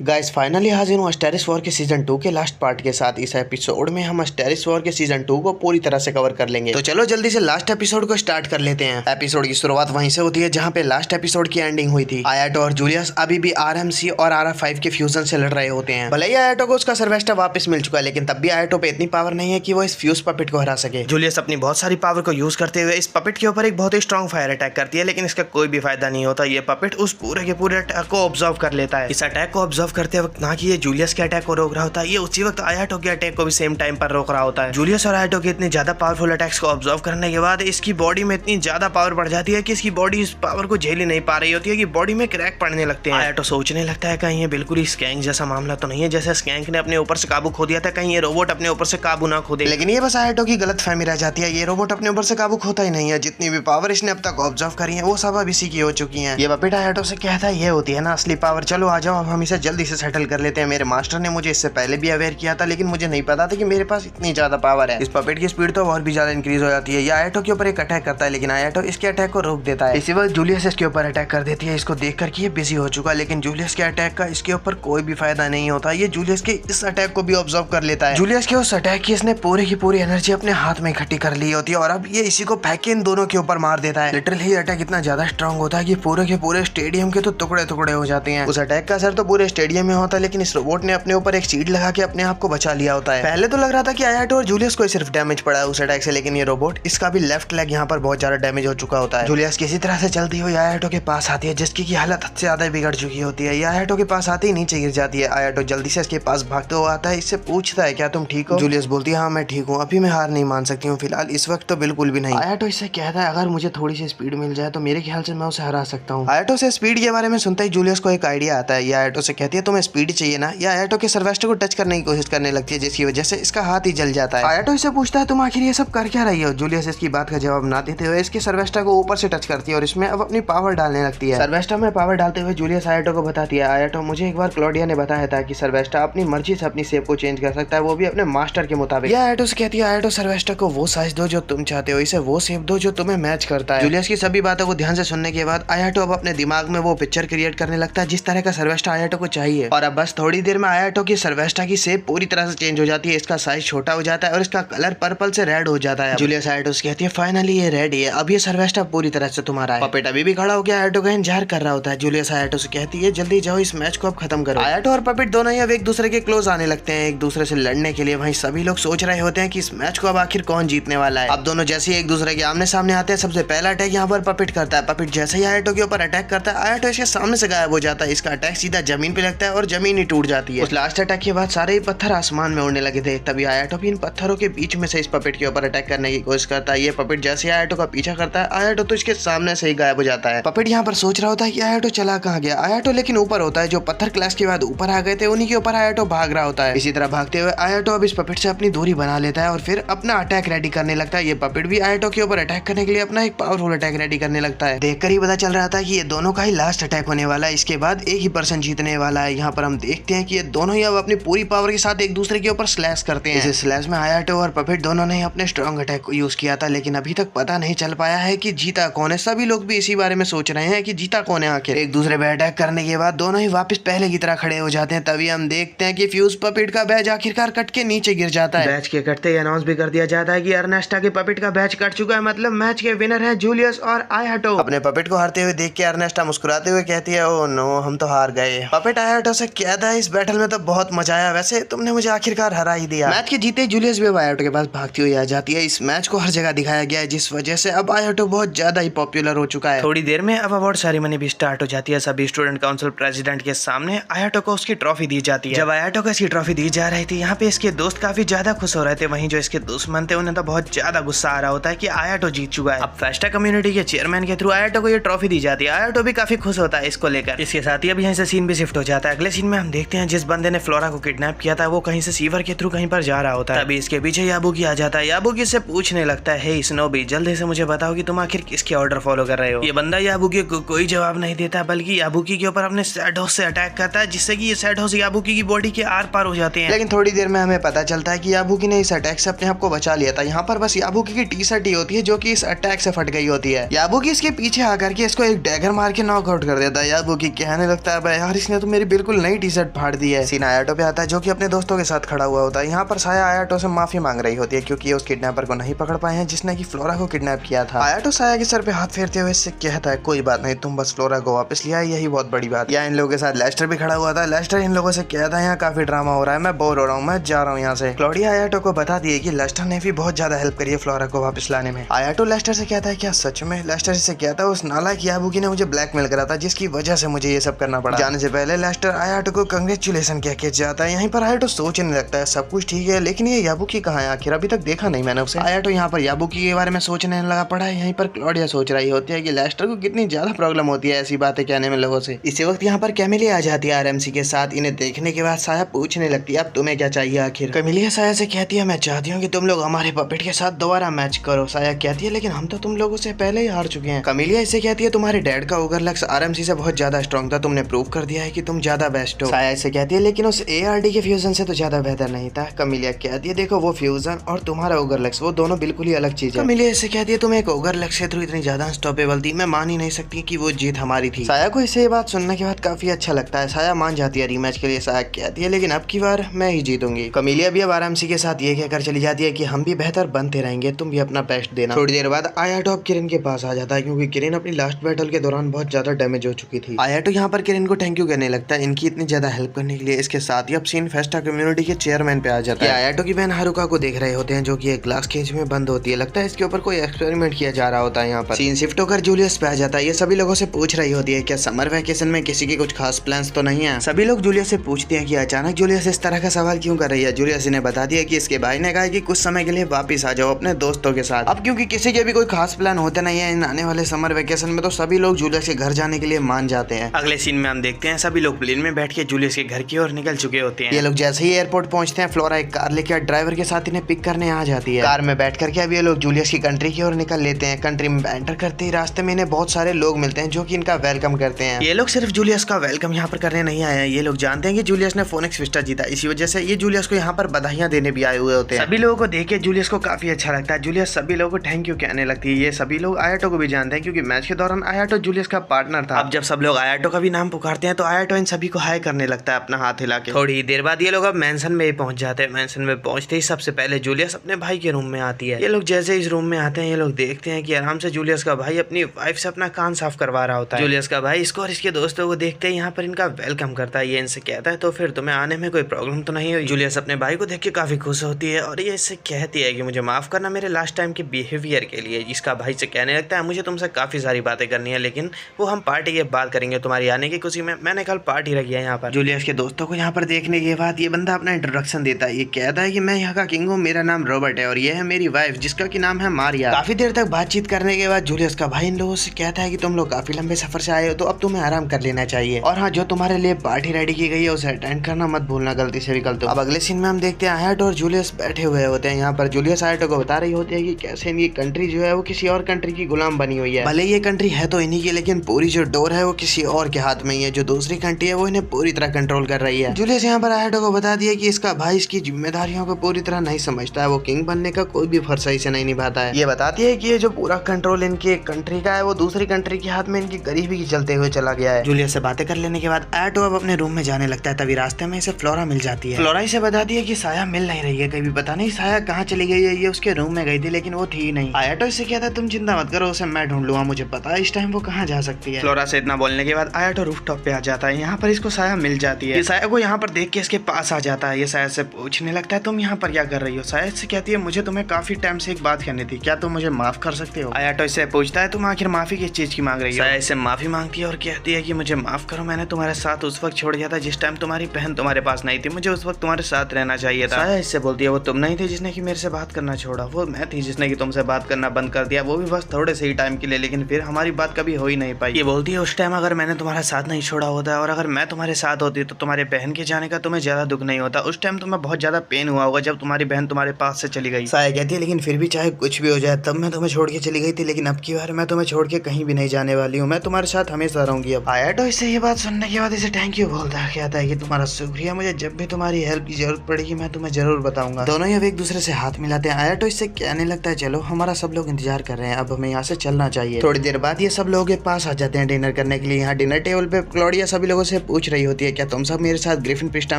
Guys finally हाजिर हूँ एस्टेरिस war के सीजन 2 के लास्ट पार्ट के साथ। इस एपिसोड में हम एस्टेरिस वॉर के सीजन 2 को पूरी तरह से कवर कर लेंगे। तो चलो जल्दी से लास्ट एपिसोड को स्टार्ट कर लेते हैं। एपिसोड की शुरुआत वहीं से होती है जहाँ पे लास्ट एपिसोड की एंडिंग हुई थी। आयाटो और जूलियस अभी भी आरएमसी और RF5 के फ्यूजन से लड़ रहे होते हैं। भले ही आयाटो को उसका सर्वेस्टा वापस मिल चुका है, लेकिन तब भी आयाटो पे इतनी पावर नहीं है कि वो इस फ्यूज पपेट को हरा सके। जूलियस अपनी बहुत सारी पावर को यूज करते हुए इस पपेट के ऊपर एक बहुत ही स्ट्रॉन्ग फायर अटैक करती है, लेकिन इसका कोई भी फायदा नहीं होता। ये पपेट उस पूरे के पूरे अटैक को ऑब्जर्व कर लेता है। इस अटैक को ऑब्जर्व करते वक्त ना कि ये जूलियस के अटैक को रोक रहा होता है, ये उसी वक्त आयाटो के अटैक को भी सेम टाइम पर रोक रहा होता है। जूलियस और आयाटो के इतने ज्यादा पावरफुल अटैक्स को ऑब्जर्व करने के बाद इसकी बॉडी में इतनी ज्यादा पावर बढ़ जाती है कि इसकी बॉडी इस पावर को झेल ही नहीं पा रही होती है कि बॉडी में क्रैक पड़ने लगते हैं। आयाटो सोचने लगता है कहीं ये बिल्कुल ही स्कैंक जैसा मामला तो नहीं है, जैसे स्कैंक ने अपने ऊपर से काबू खो दिया था, कहीं ये रोबोट अपने ऊपर से काबू ना खो दे। लेकिन ये बस आयाटो की गलतफहमी रह जाती है। ये रोबोट अपने ऊपर से काबू खोता ही नहीं है। जितनी भी पावर इसने अब तक ऑब्जर्व करी है वो सब अब इसी की हो चुकी है। ये पपेट आयाटो से कहता है ये होती है ना असली पावर, चलो आ जाओ हम इसे जल्दी से सेटल कर लेते हैं। मेरे मास्टर ने मुझे इससे पहले भी अवेयर किया था, लेकिन मुझे नहीं पता था कि मेरे पास इतनी ज्यादा पावर है। इस पपेट की स्पीड तो और भी ज्यादा इंक्रीज हो जाती है। ये आयाटो के ऊपर एक अटैक करता है, लेकिन आयाटो इसके अटैक को रोक देता है। इसी वक्त जूलियस इसके ऊपर अटैक कर देती है, इसको देख कर कि ये बिजी हो चुका है, लेकिन जूलियस के अटैक का इसके ऊपर कोई भी फायदा नहीं होता। ये जूलियस के इस अटैक को भी ऑब्जर्व कर लेता है। जूलियस के उस अटैक की इसने पूरी की पूरी एनर्जी अपने हाथ में इकट्ठी कर ली होती है और अब ये इसी को फेंक के इन दोनों के ऊपर मार देता है। लिटरली अटैक इतना ज्यादा स्ट्रॉन्ग होता है कि पूरे के पूरे स्टेडियम के तो टुकड़े टुकड़े हो जाते हैं। उस अटैक का असर तो पूरे स्टेडियम में होता है, लेकिन इस रोबोट ने अपने ऊपर एक सीट लगा के अपने आप को बचा लिया होता है। पहले तो लग रहा था कि आयाटो और जूलियस को सिर्फ डैमेज पड़ा है उस अटैक से, लेकिन ये रोबोट इसका भी लेफ्ट लेग यहाँ पर बहुत ज्यादा डैमेज हो चुका होता है। जूलियस किसी तरह से चलती हुई आयाटो के पास आती है, जिसकी की हालत हद से ज्यादा बिगड़ चुकी होती है। ये आयाटो के पास आते ही नीचे गिर जाती है। आयाटो जल्दी से इसके पास भागते हुए आता है, इससे पूछता है क्या तुम ठीक हो? जूलियस बोलती है हाँ मैं ठीक हूँ, अभी मैं हार नहीं मान सकती हूँ, फिलहाल इस वक्त तो बिल्कुल भी नहीं। आयाटो इससे कहता है अगर मुझे थोड़ी सी स्पीड मिल जाए तो मेरे ख्याल से मैं उसे हरा सकता हूँ। आयाटो से स्पीड के बारे में सुनते ही जूलियस को एक आइडिया आता है। ये आयाटो से कहती है तुम्हें स्पीड चाहिए ना। ये आयाटो के सर्वेस्टर को टच करने की कोशिश करने लगती है, जिसकी वजह से इसका हाथ ही जल जाता है। आयाटो इससे पूछता है तुम आखिर ये सब कर क्या रही हो? जूलियस इसकी बात का जवाब ना देते हुए इसके सर्वेस्टर को ऊपर से टच करती है और इसमें अब अपनी पावर डालने लगती है। सर्वेस्टर में पावर डालते हुए जूलियस आयाटो को बताती है आयाटो मुझे एक बार क्लॉडिया ने बताया था कि सर्वेस्टर अपनी मर्जी से अपनी शेप को चेंज कर सकता है, वो भी अपने मास्टर के मुताबिक। आयाटो से कहती है आयाटो सर्वेस्टर को वो साइज दो जो तुम चाहते हो, इसे वो शेप दो जो तुम्हें मैच करता है। जूलियस की सभी बातों को ध्यान से सुनने के बाद आयाटो अब अपने दिमाग में वो पिक्चर क्रिएट करने लगता है जिस तरह का सर्वेस्टर आयाटो को चाहिए, और अब बस थोड़ी देर में आयाटो की सर्वेस्टर की शेप पूरी तरह से चेंज हो जाती है। इसका साइज छोटा हो जाता है और इसका कलर पर्पल से रेड हो जाता है। जूलियस आयाटो से कहती है फाइनली ये रेडी है, अब ये सर्वेस्टर पूरी तरह से तुम्हारा है। पपेट अभी भी खड़ा होकर आयाटो का इंतजार कर रहा होता है। जूलियस आयाटो से कहती है जल्दी जाओ इस मैच को अब खत्म करो। आयाटो और पपेट दोनों ही अब एक दूसरे के क्लोज आने लगते हैं, एक दूसरे से लड़ने के लिए। वहीं सभी लोग सोच रहे होते हैं कि इस मैच को अब आखिर कौन जीतने वाला है। अब दोनों जैसे एक दूसरे के आमने सामने आते हैं, सबसे पहला अटैक यहाँ पर पपेट करता है। पपेट जैसे ही आयाटो के ऊपर अटैक करता है, आयाटो इसके सामने से गायब हो जाता है। इसका अटैक सीधा जमीन पे लगता है और जमीन ही टूट जाती है। उस लास्ट अटैक के बाद सारे ही पत्थर आसमान में उड़ने लगे थे। तभी आयाटो भी इन पत्थरों के बीच में से इस पपेट के ऊपर अटैक करने की कोशिश करता है। ये पपेट जैसे आयाटो का पीछा करता है, आयाटो तो इसके सामने से ही गायब हो जाता है। पपेट यहाँ पर सोच रहा होता है कि आयाटो चला कहाँ गया। आयाटो लेकिन ऊपर होता है, जो पत्थर क्लास के बाद ऊपर आ गए थे उन्हीं के ऊपर आयाटो भाग रहा होता है। इसी तरह भागते हुए आयाटो अब इस पपेट से अपनी दूरी बना लेता है और फिर अपना अटैक रेडी करने लगता है। ये पपेट भी आयाटो के ऊपर अटैक करने के लिए अपना एक पावरफुल अटैक रेडी करने लगता है। देखकर ही पता चल रहा था कि ये दोनों का ही लास्ट अटैक होने वाला है, इसके बाद एक ही पर्सन जीतने वाला है। यहाँ पर हम देखते हैं कि ये दोनों ही अब अपनी पूरी पावर के साथ एक दूसरे के ऊपर स्लैश करते हैं। इस स्लैश में आयाटो और पपेट दोनों ने अपने स्ट्रॉन्ग अटैक को यूज किया था, लेकिन अभी तक पता नहीं चल पाया है कि जीता कौन है। सभी लोग भी इसी बारे में सोच रहे हैं कि जीता कौन है आखिर। एक दूसरे पे अटैक करने के बाद दोनों ही वापस पहले की तरह खड़े हो जाते हैं। तभी हम देखते हैं कि फ्यूज पपेट का बैच आखिरकार कट के नीचे गिर जाता है। बैच के कटते ही अनाउंस भी कर दिया जाता है कि अर्नेस्टा के पपेट का बैच कट चुका है, मतलब मैच के विनर है जूलियस और आयाटो। अपने पपेट को हारते हुए देख के अर्नेस्टा मुस्कुराते हुए कहती है ओह नो हम तो हार गए। पपेट आयाटो से कहता है इस बैटल में तो बहुत मजा आया, वैसे तुमने मुझे आखिरकार हरा ही दिया। मैच के जीते जूलियस भी आयाटो के पास भागती हुई आ जाती है। इस मैच को हर जगह दिखाया गया है, जिस वजह से अब आयाटो बहुत ज्यादा ही पॉपुलर हो चुका है। थोड़ी देर में अब अवार्ड सेरेमनी भी स्टार्ट हो जाती है। सभी स्टूडेंट काउंसिल प्रेसिडेंट के सामने आयाटो को उसकी ट्रॉफी दी जाती है। जब आयाटो को इसकी ट्रॉफी दी जा रही थी, यहाँ पे इसके दोस्त काफी ज्यादा खुश हो रहे थे, वहीं जो इसके दुश्मन थे उन्हें तो बहुत ज्यादा गुस्सा आ रहा होता है कि आयाटो जीत चुका है। अब फेस्टा कम्युनिटी के चेयरमैन के थ्रू आयाटो को ये ट्रॉफी दी जाती है। आयाटो भी काफी खुश होता है इसको लेकर। इसके साथ ही अब यहाँ से सीन भी शिफ्ट हो जाता है। अगले सीन में हम देखते हैं जिस बंदे ने फ्लोरा को किडनैप किया था वो कहीं से सीवर के थ्रू कहीं पर जा रहा होता है। तभी इसके पीछे याबुकी आ जाता है। याबुकी से पूछने लगता है हे स्नोबी जल्दी से मुझे बताओ कि तुम आखिर किसके ऑर्डर फॉलो कर रहे हो। ये बंदा याबुकी को कोई जवाब नहीं देता, बल्कि याबुकी के ऊपर अपने सैड हाउस से अटैक करता है, जिससे कि ये सैड हाउस याबुकी की बॉडी के आर पार हो जाते हैं। लेकिन थोड़ी देर में हमें पता चलता है कि याबुकी ने इस अटैक से अपने आप को बचा लिया था। यहाँ पर बस याबुकी की टी शर्ट ही होती है जो कि इस अटैक से फट गई होती है। याबुकी इसके पीछे आकर के इसको एक डैगर मार के नॉकआउट कर देता है। याबुकी कहने लगता है यार इसने तो मेरी बिल्कुल नई टी शर्ट फाड़ दी है। सीन आयाटो पे आता है जो कि अपने दोस्तों के साथ खड़ा हुआ होता है। यहाँ पर साया आयाटो से माफी मांग रही होती है क्योंकि उस किडनैपर को नहीं पकड़ पाए हैं जिसने की फ्लोरा को किडनैप किया था। आयाटो साया के सर पे हाथ फेरते हुए इससे कहता है कोई बात नहीं, तुम बस फ्लोरा को वापस लिया, यही बहुत बड़ी बात। यहाँ इन लोगों के साथ लेस्टर भी खड़ा हुआ था। लेस्टर इन लोगों से कहता है यहाँ काफी ड्रामा हो रहा है, मैं बोर हो रहा हूँ, मैं जा रहा हूँ यहाँ से। क्लॉडिया आयाटो को बता दिए कि लेस्टर ने भी बहुत ज्यादा हेल्प करी है फ्लोरा को वापस लाने में। आयाटो लेस्टर से कहता है क्या सच में? लेस्टर से कहता है उस नालायक याबुकी ने मुझे ब्लैकमेल करा था जिसकी वजह से मुझे ये सब करना पड़ा। जाने से पहले लेस्टर आयाटो को कांग्रेचुलेशन कह के जाता है। यहीं पर आयाटो सोचने लगता है सब कुछ ठीक है लेकिन ये याबुकी कहाँ है आखिर, अभी तक देखा नहीं मैंने उसे। आयाटो यहाँ पर याबुकी के बारे में सोचने लगा पड़ा है। यहीं पर क्लॉडिया सोच रही होती है कि लेस्टर को कितनी ज्यादा प्रॉब्लम होती है ऐसी बातें कहने में लोगों से। इसी वक्त यहाँ पर कैमिलिया आ जाती है आरएमसी के साथ। इन्हें देखने के बाद साया पूछने लगती है अब तुम्हें क्या चाहिए आखिर। कैमिलिया साया से कहती है मैं चाहती हूँ कि तुम लोग हमारे पपेट के साथ दोबारा मैच करो। साया कहती है लेकिन हम तो तुम लोगों से पहले ही हार चुके हैं। कैमिलिया इससे कहती है तुम्हारे डैड का ओगरलक्स आरएमसी से बहुत ज्यादा स्ट्रॉन्ग था, तुमने प्रूव कर दिया है कि तुम ज्यादा बेस्ट हो। साया इससे कहती है लेकिन उस एआरडी के फ्यूजन से तो ज्यादा बेहतर नहीं था। कैमिलिया कहती है देखो वो फ्यूजन और तुम्हारा ओगरलक्स वो दोनों बिल्कुल ही अलग चीज है। कैमिलिया इससे कहती है तुम एक ओगरलक्स के थ्रू इतनी ज्यादा अनस्टॉपेबल थी, मैं मान ही नहीं सकती कि वो जीत हमारी थी। साया को इससे ये बात सुनने के बाद काफी अच्छा लगता है। साया मान जाती है रीमैच के लिए। साया कहती है लेकिन अब की बार मैं ही जीतूंगी। कैमिलिया भी अब आरएमसी के साथ ये कहकर चली जाती है कि हम भी बेहतर बनते रहेंगे, तुम भी अपना बेस्ट देना। थोड़ी देर बाद आयाटो अब किरण के पास आ जाता है क्योंकि किरण अपनी लास्ट बैटल के दौरान बहुत ज्यादा डैमेज हो चुकी थी। आयाटो यहाँ पर किरण को थैंक यू कहने लगता है इनकी इतनी ज्यादा हेल्प करने के लिए। इसके साथ ही अब सीन फेस्टा कम्युनिटी के चेयरमैन पे आ जाता है। आयाटो की बहन हारुका को देख रहे होते हैं जो कि एक ग्लास केज में बंद होती है। लगता है इसके ऊपर कोई एक्सपेरिमेंट किया जा रहा होता है। यहाँ पर सीन शिफ्ट होकर जूलियस पे आ जाता है। ये सभी लोगों से पूछ रही होती है क्या समर वेकेशन में किसी के कुछ खास प्लान्स तो नहीं है। सभी लोग जूलियस से पूछते हैं कि अचानक जूलियस इस तरह का सवाल क्यों कर रही है। जूलियस ने बता दिया कि इसके भाई ने कहा कि कुछ समय के लिए वापस आ जाओ अपने दोस्तों के साथ। अब क्योंकि किसी के भी कोई खास प्लान होते नहीं है इन आने वाले समर वेकेशन में, तो सभी लोग जूलियस के घर जाने के लिए मान जाते हैं। अगले सीन में हम देखते हैं सभी लोग प्लेन में बैठ के जूलियस के घर की ओर निकल चुके होते हैं। ये लोग जैसे ही एयरपोर्ट पहुंचते हैं फ्लोरा एक कार लेकर ड्राइवर के साथ इन्हें पिक करने आ जाती है। कार में बैठ करके अब ये लोग जूलियस की कंट्री की ओर निकल लेते हैं। कंट्री में एंटर करते ही रास्ते में इन्हें बहुत सारे लोग मिलते हैं जो कि इनका वेलकम करते हैं। ये लोग सिर्फ जूलियस का वेलकम यहाँ पर करने नहीं आए हैं, ये लोग जानते हैं कि जूलियस ने फोनिक्स विस्टा जीता, इसी वजह से ये जूलियस को यहाँ पर बधाइयां देने भी आए हुए होते हैं। सभी लोगों को देख के जूलियस को काफी अच्छा लगता है। जूलियस सभी लोगों को थैंक यू कहने लगती है। ये सभी लोग आयाटो को भी जानते हैं क्योंकि मैच के दौरान आयाटो जूलियस का पार्टनर था। अब जब सब लोग आयाटो का भी नाम पुकारते हैं तो आयाटो इन सभी को हाय करने लगता है अपना हाथ हिला के। थोड़ी देर बाद ये लोग अब मेंशन में पहुंच जाते हैं। मेंशन में पहुंचते ही सबसे पहले जूलियस अपने भाई के रूम में आती है। ये लोग जैसे इस रूम में आते हैं ये लोग देखते हैं कि आराम से जूलियस का भाई अपनी वाइफ से अपना कान साफ करवा रहा होता है। जूलियस का भाई इसको और इसके दोस्तों को देखते हैं यहाँ पर इनका वेलकम करता है। ये इनसे कहता है तो फिर तुम्हें आने में कोई प्रॉब्लम तो नहीं हुई। जूलियस अपने भाई को देख के काफी खुश होती है और ये इससे कहती है कि मुझे माफ करना मेरे लास्ट टाइम के बिहेवियर के लिए। इसका भाई से कहने लगता है मुझे तुमसे काफी सारी बातें करनी है लेकिन वो हम पार्टी के बाद करेंगे, तुम्हारी आने की खुशी में मैंने कल पार्टी रखी है यहाँ पर। जूलियस के दोस्तों को यहाँ पर देखने के बाद ये बंदा अपना इंट्रोडक्शन देता है। ये कहता है कि मैं यहाँ का किंग हूँ, मेरा नाम रॉबर्ट है और ये है मेरी वाइफ जिसका की नाम है मारिया। काफी देर तक बातचीत करने के बाद जूलियस का भाई इन लोगों से कहता है कि तुम लोग काफी लंबे सफर से आए हो तो अब तुम्हें आराम कर लेना चाहिए और हाँ जो तुम्हारे लिए पार्टी रेडी की गई है उसे अटेंड करना मत भूलना गलती से भी कल। तो अब अगले सीन में हम देखते हैं आयाटो और जूलियस बैठे हुए होते हैं। यहाँ पर जूलियस आयाटो को बता रही होती है कि कैसे इनकी कंट्री जो है वो किसी और कंट्री की गुलाम बनी हुई है। भले ये कंट्री है तो इन्हीं की लेकिन पूरी जो डोर है वो किसी और के हाथ में ही है। जो दूसरी कंट्री है वो इन्हें पूरी तरह कंट्रोल कर रही है। जूलियस यहाँ पर आयाटो को बता दिया कि इसका भाई इसकी जिम्मेदारियों को पूरी तरह नहीं समझता है, वो किंग बनने का कोई भी फर्ज सही से नहीं निभाता है। ये बताती है कि ये जो पूरा कंट्रोल इनके कंट्री का है वो दूसरी कंट्री के हाथ में इनकी गरीबी की चलते हुए चला गया है। जूलियस से बातें कर लेने के बाद आयाटो अब अपने रूम में जाने लगता है। तभी रास्ते में इसे फ्लोरा मिल जाती है। फ्लोरा इसे बताती है कि साया मिल नहीं रही है कभी, पता नहीं साया कहाँ चली गई है। ये उसके रूम में गई थी लेकिन वो थी नहीं। आयाटो इससे कहता है तुम चिंता मत करो, उसे मैं ढूंढ लूंगा, मुझे पता है इस टाइम वो कहाँ जा सकती है। फ्लोरा से इतना बोलने के बाद आयाटो रूफटॉप पे आ जाता है। यहाँ पर इसको साया मिल जाती है। साया को यहाँ पर देख के इसके पास आ जाता है। ये साया से पूछने लगता है तुम यहाँ पर क्या कर रही हो। साया इससे कहती है मुझे तुम्हें काफी टाइम से एक बात कहनी थी, क्या तुम मुझे माफ कर सकते हो। आयाटो इससे पूछता है तुम आखिर माफी किस चीज की मांग रही हो। साया इससे माफी मांगती है और कहती है कि मुझे माफ करो, मैंने तुम्हारे साथ उस वक्त छोड़ दिया था जिस टाइम तुम्हारी बहन तुम्हारे पास नहीं थी, मुझे उस वक्त तुम्हारे साथ रहना चाहिए था। साया इससे बोलती है वो तुम नहीं थे जिसने की मेरे से बात करना छोड़ा, वो मैं थी जिसने की तुमसे बात करना बंद कर दिया, वो भी बस थोड़े से ही टाइम के लिए, लेकिन फिर हमारी बात कभी हो ही नहीं पाई। ये बोलती है उस टाइम अगर मैंने तुम्हारा साथ नहीं छोड़ा होता और अगर मैं तुम्हारे साथ होती तो तुम्हारे बहन के जाने का तुम्हें ज्यादा दुख नहीं होता। उस टाइम तुम्हें बहुत ज्यादा पेन हुआ होगा जब तुम्हारी बहन तुम्हारे पास से चली गई। साया कहती है लेकिन फिर भी चाहे कुछ भी हो जाए तब मैं तुम्हें छोड़ के चली गई थी, लेकिन अब की बार मैं तुम्हें छोड़ के कहीं भी नहीं जाने वाली हूँ, मैं तुम्हारे साथ हमेशा रहूंगी। अब आयाटो इससे ये बात सुनने के बाद इसे थैंक यू बोलता है, कहता है कि तुम्हारा शुक्रिया, मुझे जब भी तुम्हारी हेल्प की जरूरत पड़ेगी मैं तुम्हें जरूर बताऊंगा। दोनों ही अब एक दूसरे से हाथ मिलाते हैं। आयाटो इससे कहने लगता है चलो हमारा सब लोग इंतजार कर रहे हैं, अब हमें यहाँ से चलना चाहिए। थोड़ी देर बाद ये सब लोग के पास आ जाते हैं डिनर करने के लिए। यहाँ डिनर टेबल पे क्लॉडिया सभी लोगों से पूछ रही होती है क्या तुम सब मेरे साथ ग्रिफिन पिस्टा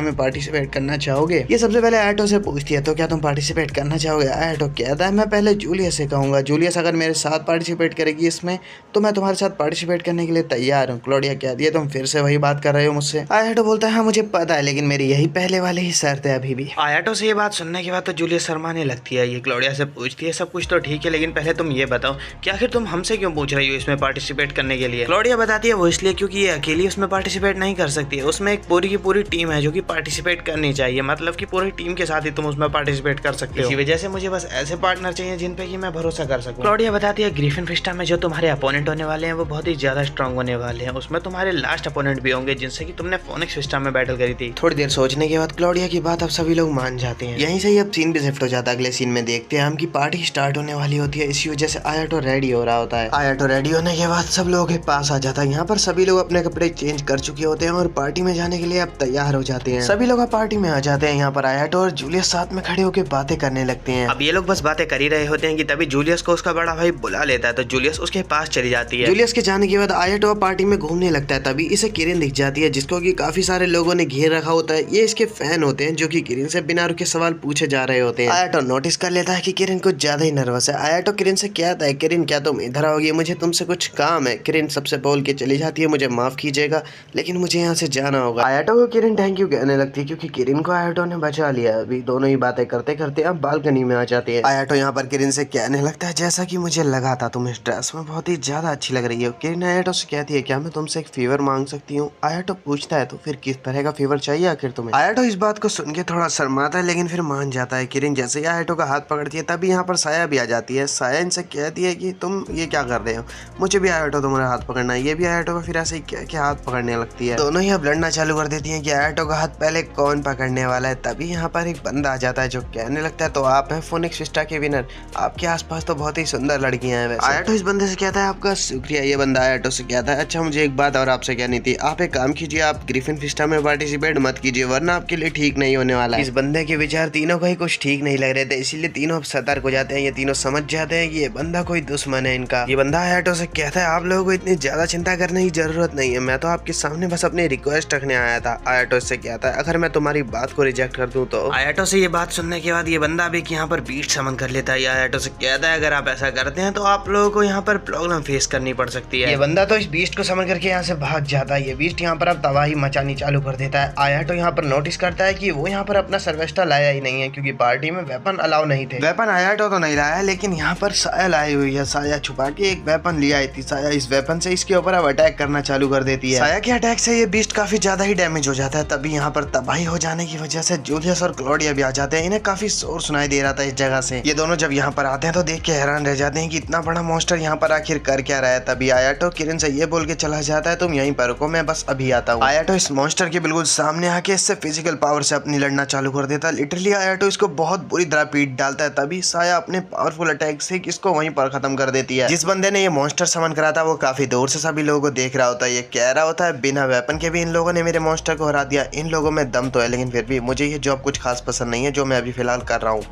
में पार्टिसिपेट करना चाहोगे। ये सबसे पहले आयाटो से पूछती है तो क्या तुम पार्टिसिपेट करना चाहोगे। आयाटो कहता है मैं पहले जूलियस से कहूंगा, जूलियस अगर मेरे साथ पार्टिसिपेट करेगी इसमें तो मैं तुम्हारे साथ पार्टिसिपेट करने के लिए तैयार हूँ। क्लॉडिया कहती है तुम फिर से वही बात कर रहे हो मुझसे। आयाटो बोलता है हाँ मुझे पता है, लेकिन मेरी यही पहले वाले ही शर्त है अभी भी। आयाटो से ये बात सुनने के बाद तो जूलियस शर्माने लगती है। ये क्लॉडिया से पूछती है सब कुछ तो ठीक है, लेकिन पहले तुम ये बताओ कि आखिर तुम हमसे क्यों पूछ रही हो इसमें पार्टिसिपेट करने के लिए। क्लॉडिया बताती है वो इसलिए क्योंकि ये अकेली उसमें पार्टिसिपेट नहीं कर सकती है, उसमें एक पूरी की पूरी टीम है जो कि पार्टिसिपेट करनी चाहिए, मतलब कि पूरी टीम के साथ ही तुम उसमें पार्टिसिपेट कर सकते हो। इसी वजह से मुझे बस ऐसे पार्टनर चाहिए जिन पे कि मैं भरोसा कर सकूं। क्लॉडिया बताती है ग्रिफिन फिस्टा में जो तुम्हारे अपोनेंट होने वाले हैं वो बहुत ही ज्यादा स्ट्रांग होने वाले हैं, उसमें तुम्हारे लास्ट अपोनेंट भी होंगे जिनसे कि तुमने फोनिक्स फिस्टा में बैटल करी थी। थोड़ी देर सोचने के बाद क्लॉडिया की बात अब सभी लोग मान जाते हैं। यहीं से ही अब सीन भी शिफ्ट हो जाता है। अगले सीन में देखते हैं हम की पार्टी स्टार्ट होने वाली होती है, इसी वजह से आयाटो रेडी हो रहा होता है। आयाटो रेडी होने के बाद सब लोगों के पास आ जाता है। यहाँ पर सभी लोग अपने कपड़े चेंज कर चुके होते हैं और पार्टी में जाने के लिए अब तैयार हो जाते हैं। सभी लोग पार्टी में आ जाते हैं। यहाँ पर आयाटो और जूलियस साथ में खड़े होकर बातें करने लगते हैं। अब ये लोग बस बातें कर ही रहे होते हैं कि तभी जूलियस को उसका बड़ा भाई बुला लेता है, तो जूलियस उसके पास चली जाती है। जूलियस के जाने के बाद आयाटो पार्टी में घूमने लगता है, तभी इसे किरण दिख जाती है जिसको कि काफी सारे लोगों ने घेर रखा होता है। ये इसके फैन होते हैं जो कि किरण से बिना रुके सवाल पूछे जा रहे होते हैं। आयाटो नोटिस कर लेता है कि किरण कुछ ज्यादा ही नर्वस है। आयाटो किरण से कहता है किरण क्या तुम इधर आओगी, मुझे तुमसे कुछ काम है। किरण सबसे बोल के चली जाती है मुझे माफ कीजिएगा लेकिन मुझे यहाँ से जाना होगा। आयाटो को किरण थैंक यू कहने लगती है क्योंकि किरण को आयाटो ने बचा लिया। अभी दोनों ही बातें करते करते अब बालकनी में आ जाते हैं। आयाटो यहाँ पर किरण से कहने लगता है जैसा कि मुझे लगा था तुम इस ड्रेस में बहुत ही ज्यादा अच्छी लग रही हो। किरण आयाटो से कहती है क्या मैं तुमसे एक फेवर मांग सकती हूँ। आयाटो पूछता है तो फिर किस तरह का फेवर चाहिए आखिर तुम्हें। आयाटो इस बात को सुन के थोड़ा शर्माता है लेकिन फिर मान जाता है। किरण जैसे ही आयाटो का हाथ पकड़ती है तभी यहाँ पर साया भी आ जाती है। साया इनसे कहती है कि तुम ये क्या कर रहे हो, मुझे भी आयाटो तुम्हारा हाथ पकड़ना है। ये भी आयाटो का फिर ऐसे ही कह के हाथ पकड़ने लगती है। दोनों ही अब लड़ना चालू कर देती है कि आयाटो का हाथ पहले कौन पकड़ने वाला है। तभी यहाँ पर एक बंदा आ जाता है जो कहने लगता है तो आप हैं फोनिक्स फिस्टा के विनर, आपके आसपास तो बहुत ही सुंदर लड़कियां हैं। वैसे आयाटो इस बंदे से कहता है आपका शुक्रिया। ये बंदा आयाटो से कहता है अच्छा मुझे एक बात और आपसे कहनी थी, आप एक काम कीजिए आप ग्रिफिन फिस्टा में पार्टिसिपेट मत कीजिए वरना आपके लिए ठीक नहीं होने वाला है। इस बंदे के विचार तीनों को ही कुछ ठीक नहीं लग रहे थे, इसीलिए तीनों अब सतर्क हो जाते हैं। ये तीनों समझ जाते हैं कि ये बंदा कोई दुश्मन है इनका। ये बंदा आयाटो से कहता है आप लोगों को इतनी ज्यादा चिंता करने की जरूरत नहीं है, मैं तो आपके सामने बस अपनी रिक्वेस्ट रखने आया था। आयाटो से कहता है अगर मैं तुम्हारी बात को रिजेक्ट कर दूं तो। आयाटो से ये बात सुनने के बाद ये बंदा भी यहाँ पर बीस्ट समन कर लेता है। आयाटो से कहता है अगर आप ऐसा करते हैं तो आप लोगों को यहाँ पर प्रॉब्लम फेस करनी पड़ सकती है। ये बंदा तो इस बीस्ट को समन करके यहाँ से भाग जाता है। ये बीस्ट यहाँ पर अब तबाही मचानी चालू कर देता है। आयाटो यहाँ पर नोटिस करता है कि वो यहाँ पर अपना सर्वेस्टा लाया ही नहीं है क्योंकि पार्टी में वेपन अलाउ नहीं थे। वेपन आयाटो तो नहीं लाया लेकिन यहाँ पर साया लाई हुई है। साया छुपा के एक वेपन लिया आई थी। साया इस वेपन से इसके ऊपर अब अटैक करना चालू कर देती है। साया के अटैक से ये बीस्ट काफी ज्यादा ही डैमेज हो जाता है। तभी यहाँ पर तबाही हो जाने की वजह से जूलियस और क्लॉडिया भी आ जाते हैं। इन्हें काफी शोर सुनाई दे रहा था इस जगह से। ये दोनों जब यहाँ पर आते हैं तो देख के हैरान रह जाते हैं कि इतना बड़ा मॉन्स्टर यहाँ पर आखिर कर क्या रहा है। तभी आयाटो किरण से ये बोल के चला जाता है तुम यहीं पर रुको मैं बस अभी आता हूँ। आयाटो इस मॉन्स्टर के बिल्कुल सामने आके इससे फिजिकल पावर से अपनी लड़ना चालू कर देता है। लिटरली आयाटो इसको बहुत बुरी तरह पीट डालता है। तभी साया अपने पावरफुल अटैक से इसको वहीं पर खत्म कर देती है। जिस बंदे ने ये मॉन्स्टर समन करा था वो काफी दूर से सभी लोगों को देख रहा होता है। ये कह रहा होता है बिना वेपन के भी इन लोगों ने मेरे मॉन्स्टर को हरा दिया। इन लोगों में दम तो है लेकिन फिर भी मुझे ये जॉब कुछ खास पसंद नहीं है जो मैं अभी फिलहाल कर रहा हूँ।